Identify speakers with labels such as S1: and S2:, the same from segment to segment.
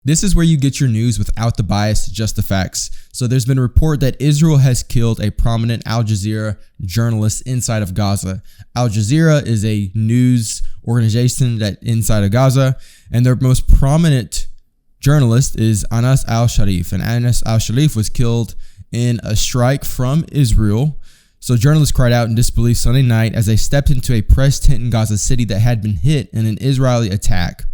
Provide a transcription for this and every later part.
S1: This is where you get your news without the bias, just the facts. So there's been a report that Israel has killed a prominent Al Jazeera journalist inside of Gaza. Al Jazeera is a news organization that inside of Gaza, and their most prominent journalist is Anas al-Sharif. And Anas al-Sharif was killed in a strike from Israel. So journalists cried out in disbelief Sunday night as they stepped into a press tent in Gaza City that had been hit in an Israeli attack.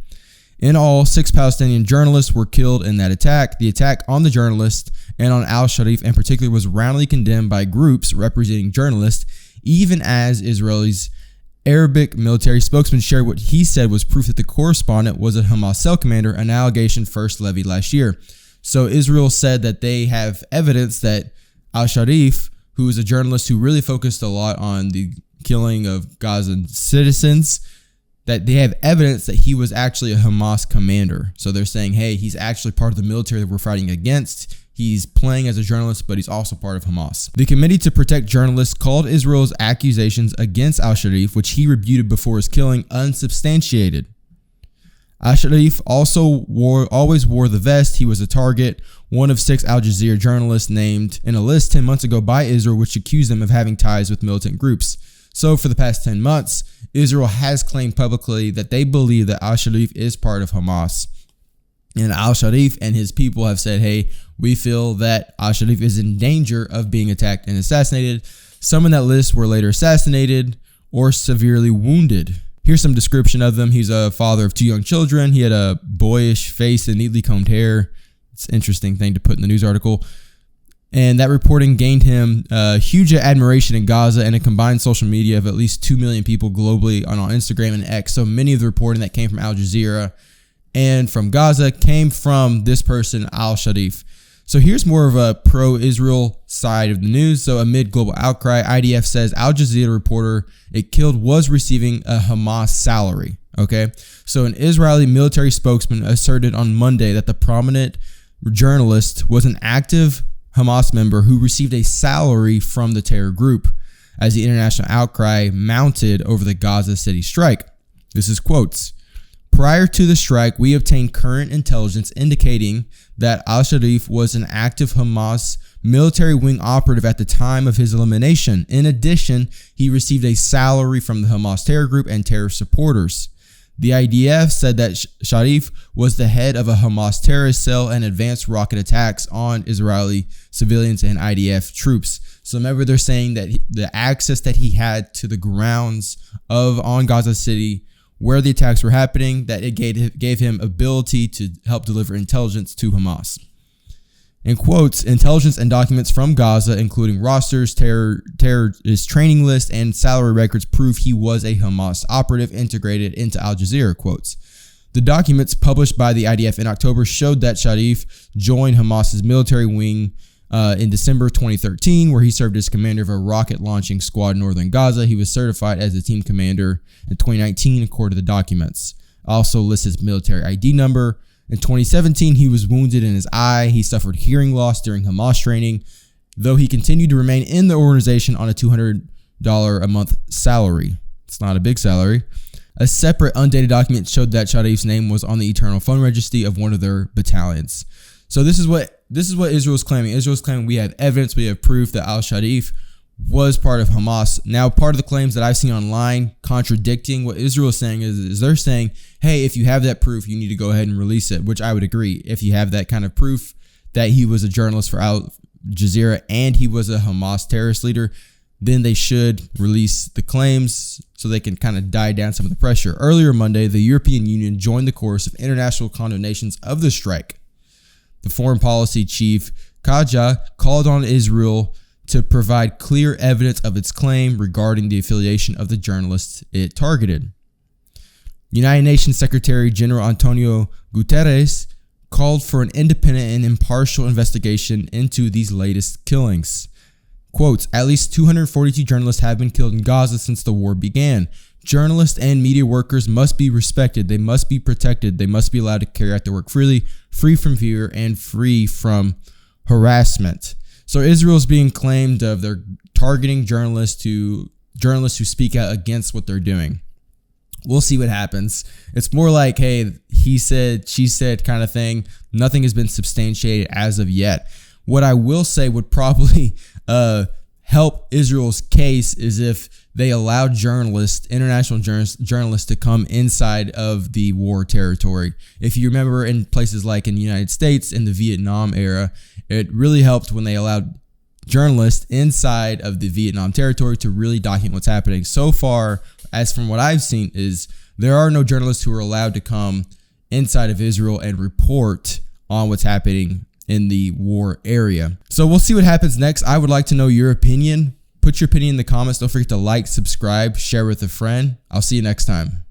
S1: In all, 6 Palestinian journalists were killed in that attack. The attack on the journalist and on al-Sharif in particular was roundly condemned by groups representing journalists, even as Israel's Arabic military spokesman shared what he said was proof that the correspondent was a Hamas cell commander, an allegation first levied last year. So Israel said that they have evidence that al-Sharif, who is a journalist who really focused a lot on the killing of Gazan citizens, that they have evidence that he was actually a Hamas commander. So they're saying, hey, he's actually part of the military that we're fighting against. He's playing as a journalist, but he's also part of Hamas. The Committee to Protect Journalists called Israel's accusations against al-Sharif, which he refuted before his killing, unsubstantiated. Al-Sharif also always wore the vest. He was a target, one of 6 Al Jazeera journalists named in a list 10 months ago by Israel, which accused them of having ties with militant groups. So for the past 10 months, Israel has claimed publicly that they believe that al-Sharif is part of Hamas. And al-Sharif and his people have said, hey, we feel that al-Sharif is in danger of being attacked and assassinated. Some in that list were later assassinated or severely wounded. Here's some description of them. He's a father of 2 young children. He had a boyish face and neatly combed hair. It's an interesting thing to put in the news article. And that reporting gained him huge admiration in Gaza and a combined social media of at least 2 million people globally on Instagram and X. So many of the reporting that came from Al Jazeera and from Gaza came from this person, al-Sharif. So here's more of a pro-Israel side of the news. So amid global outcry, IDF says Al Jazeera reporter it killed was receiving a Hamas salary. Okay, so an Israeli military spokesman asserted on Monday that the prominent journalist was an active Hamas member who received a salary from the terror group as the international outcry mounted over the Gaza City strike. This is quotes. Prior to the strike, we obtained current intelligence indicating that al-Sharif was an active Hamas military wing operative at the time of his elimination. In addition, he received a salary from the Hamas terror group and terror supporters. The IDF said that Sharif was the head of a Hamas terrorist cell and advanced rocket attacks on Israeli civilians and IDF troops. So remember, they're saying that the access that he had to the grounds on Gaza City where the attacks were happening, that it gave him ability to help deliver intelligence to Hamas. In quotes, intelligence and documents from Gaza, including rosters, terrorist training list, and salary records prove he was a Hamas operative integrated into Al Jazeera, quotes. The documents published by the IDF in October showed that Sharif joined Hamas's military wing in December 2013, where he served as commander of a rocket launching squad in northern Gaza. He was certified as a team commander in 2019, according to the documents. Also lists his military ID number. In 2017, he was wounded in his eye. He suffered hearing loss during Hamas training, though he continued to remain in the organization on a $200 a month salary. It's not a big salary. A separate undated document showed that Sharif's name was on the eternal phone registry of one of their battalions. So this is what Israel's claiming. Israel's claiming we have evidence, we have proof that al-Sharif was part of Hamas. Now, part of the claims that I've seen online contradicting what Israel is saying is they're saying, hey, if you have that proof, you need to go ahead and release it, which I would agree. If you have that kind of proof that he was a journalist for Al Jazeera and he was a Hamas terrorist leader, then they should release the claims so they can kind of die down some of the pressure. Earlier Monday, the European Union joined the chorus of international condemnations of the strike. The foreign policy chief, Kaja, called on Israel to provide clear evidence of its claim regarding the affiliation of the journalists it targeted. United Nations Secretary General Antonio Guterres called for an independent and impartial investigation into these latest killings. Quotes, at least 242 journalists have been killed in Gaza since the war began. Journalists and media workers must be respected. They must be protected. They must be allowed to carry out their work freely, free from fear, and free from harassment. So Israel is being claimed of they're targeting journalists who speak out against what they're doing. We'll see what happens. It's more like, hey, he said, she said kind of thing. Nothing has been substantiated as of yet. What I will say would probably help Israel's case is if they allowed journalists, international journalists, to come inside of the war territory. If you remember, in places like in the United States in the Vietnam era, it really helped when they allowed journalists inside of the Vietnam territory to really document what's happening. So far, as from what I've seen, is there are no journalists who are allowed to come inside of Israel and report on what's happening in the war area. So we'll see what happens next. I would like to know your opinion. Put your opinion in the comments. Don't forget to like, subscribe, share with a friend. I'll see you next time.